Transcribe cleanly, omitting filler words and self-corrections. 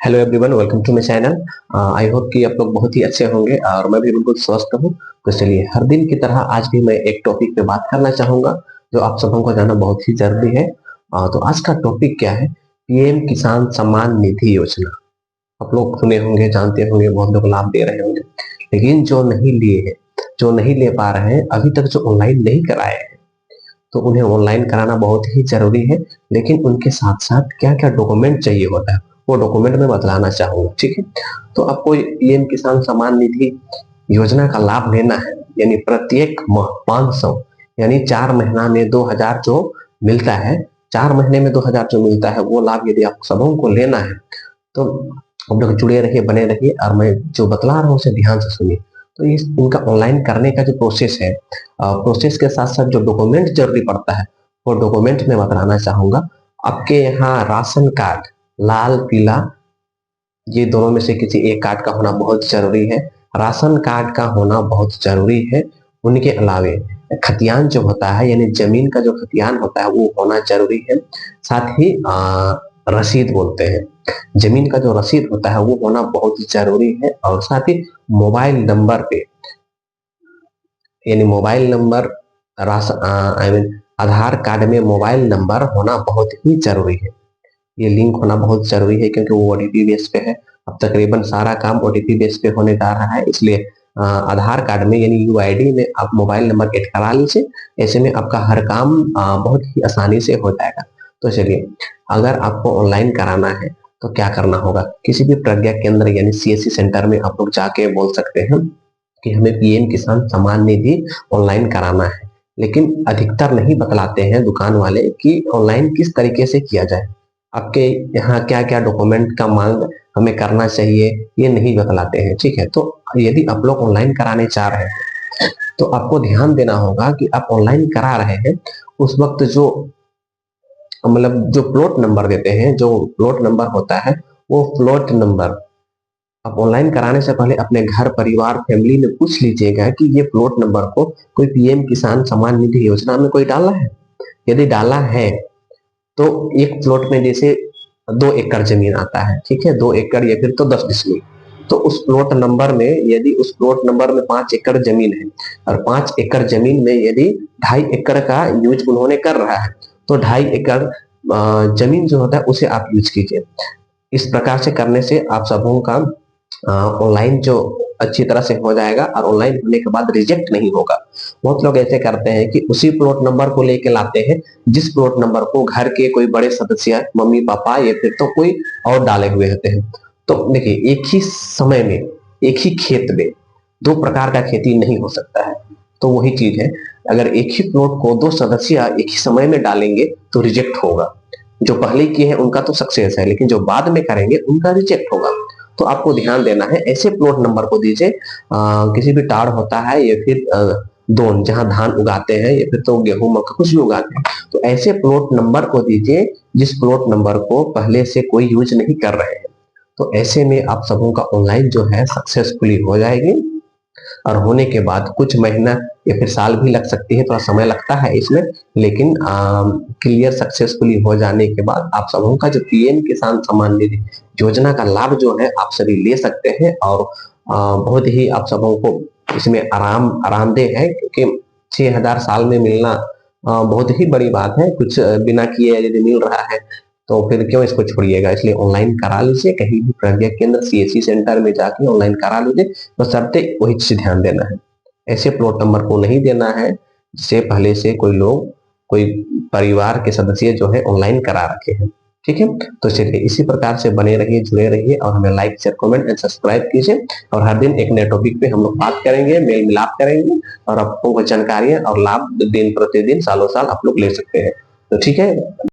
Hello everyone, welcome to my channel. I hope कि आप लोग बहुत ही अच्छे होंगे और मैं भी बिल्कुल स्वस्थ हूँ। तो चलिए, हर दिन की तरह आज भी मैं एक टॉपिक पे बात करना चाहूंगा जो आप सबों को जानना बहुत ही जरूरी है। तो आज का टॉपिक क्या है? पीएम किसान सम्मान निधि योजना। आप लोग सुने होंगे, जानते होंगे, बहुत लोग लाभ दे रहे होंगे, लेकिन जो नहीं लिए हैं, जो नहीं ले पा रहे हैं, अभी तक जो ऑनलाइन नहीं कराए हैं, तो उन्हें ऑनलाइन कराना बहुत ही जरूरी है। लेकिन उनके साथ साथ क्या क्या डॉक्यूमेंट चाहिए होता है, वो डॉक्यूमेंट में बतलाना चाहूंगा, ठीक है? तो आपको पीएम किसान सम्मान निधि योजना का लाभ लेना है, यानी प्रत्येक माह 500, यानी 4 महीना में 2000 जो मिलता है, 4 महीने में 2000 जो मिलता है, वो लाभ यदि आप सबों को लेना है तो हम लोग जुड़े रहिए, बने रहिए, और मैं जो बतला रहा हूँ उसे ध्यान से सुनिए। तो इस इनका ऑनलाइन करने का जो प्रोसेस है, प्रोसेस के साथ साथ जो डॉक्यूमेंट जरूरी पड़ता है, वो डॉक्यूमेंट में बताना चाहूंगा। आपके यहाँ राशन कार्ड, लाल पीला, ये दोनों में से किसी एक कार्ड का होना बहुत जरूरी है। राशन कार्ड का होना बहुत जरूरी है। उनके अलावे खतियान जो होता है, यानी जमीन का जो खतियान होता है, वो होना जरूरी है। साथ ही रसीद बोलते हैं, जमीन का जो रसीद होता है वो होना बहुत जरूरी है। और साथ ही मोबाइल नंबर पे, यानी mobile number, I mean Aadhaar card में मोबाइल नंबर होना बहुत ही जरूरी है। ये लिंक होना बहुत जरूरी है, क्योंकि वो ओटीपी बेस पे है। अब तकरीबन सारा काम ओटीपी बेस पे होने जा रहा है, इसलिए आधार कार्ड में यानी यूआईडी में आप मोबाइल नंबर ऐड करा लीजिए। ऐसे में आपका हर काम बहुत ही आसानी से हो जाएगा। तो चलिए, अगर आपको ऑनलाइन कराना है तो क्या करना होगा? किसी भी प्रज्ञा केंद्र यानी सीएससी सेंटर में आप लोग जाके बोल सकते हैं कि हमें पीएम किसान सम्मान निधि ऑनलाइन कराना है। लेकिन अधिकतर नहीं बतलाते हैं दुकान वाले कि ऑनलाइन किस तरीके से किया जाए, आपके यहाँ क्या क्या डॉक्यूमेंट का मांग हमें करना चाहिए, ये नहीं बतलाते हैं, ठीक है? तो यदि आप लोग ऑनलाइन कराने चाह रहे हैं तो आपको ध्यान देना होगा कि आप ऑनलाइन करा रहे हैं उस वक्त जो, मतलब जो प्लॉट नंबर देते हैं, जो प्लॉट नंबर होता है, वो प्लॉट नंबर आप ऑनलाइन कराने से पहले अपने घर परिवार फैमिली में पूछ लीजिएगा कि ये प्लॉट नंबर को कोई पीएम किसान सम्मान निधि योजना में कोई डाला है। यदि डाला है तो एक प्लॉट में जैसे 2 एकड़ जमीन आता है, ठीक है, 2 एकड़ या फिर तो 10 डिसमिल, तो उस प्लॉट नंबर में, यदि उस प्लॉट नंबर में 5 एकड़ जमीन है और 5 एकड़ जमीन में यदि 2.5 एकड़ का यूज उन्होंने कर रहा है, तो 2.5 एकड़ जमीन जो होता है उसे आप यूज कीजिए। इस प्रकार से करने से आप सबों का ऑनलाइन जो अच्छी तरह से हो जाएगा और ऑनलाइन होने के बाद रिजेक्ट नहीं होगा। बहुत लोग ऐसे करते हैं कि उसी प्लॉट नंबर को लेके लाते हैं जिस प्लॉट नंबर को घर के कोई बड़े सदस्य, मम्मी पापा या फिर तो कोई और डाले हुए होते हैं। तो देखिए, एक ही समय में, एक ही खेत में 2 प्रकार का खेती नहीं हो सकता है। तो वही चीज है, अगर एक ही प्लॉट को 2 सदस्य एक ही समय में डालेंगे तो रिजेक्ट होगा। जो पहले किए हैं उनका तो सक्सेस है, लेकिन जो बाद में करेंगे उनका रिजेक्ट होगा। तो आपको ध्यान देना है, ऐसे प्लॉट नंबर को दीजिए। किसी भी टाड़ होता है या फिर दोन, जहां धान उगाते हैं या फिर तो गेहूं मक्का कुछ भी उगाते हैं, तो ऐसे प्लॉट नंबर को दीजिए जिस प्लॉट नंबर को पहले से कोई यूज नहीं कर रहे हैं। तो ऐसे में आप सबों का ऑनलाइन जो है सक्सेसफुली हो जाएगी। और होने के बाद कुछ महीना या फिर साल भी लग सकती है, थोड़ा समय लगता है इसमें, लेकिन क्लियर सक्सेसफुली हो जाने के बाद आप सबों का जो पीएम किसान सम्मान निधि योजना का लाभ जो है आप सभी ले सकते हैं। और बहुत ही आप सबों को इसमें आरामदेह है, क्योंकि 6000 साल में मिलना बहुत ही बड़ी बात है। कुछ बिना किए यदि मिल रहा है तो फिर क्यों इसको छोड़िएगा? इसलिए ऑनलाइन करा लीजिए, कहीं भी प्रज्ञा केंद्र सीएससी सेंटर में जाके ऑनलाइन करा लीजिए। तो सबसे वही चीज ध्यान देना है, ऐसे प्लॉट नंबर को नहीं देना है जिसे पहले से कोई लोग, कोई परिवार के सदस्य जो है ऑनलाइन करा रखे हैं, ठीक है? तो चलिए, इसी प्रकार से बने रहिए, जुड़े रहिए और हमें like share comment and subscribe कीजिए। और हर दिन एक नए टॉपिक पे हम लोग बात करेंगे, मेल मिलाप करेंगे और आपको जानकारियां और लाभ दिन प्रतिदिन सालों साल आप लोग ले सकते हैं। तो ठीक है।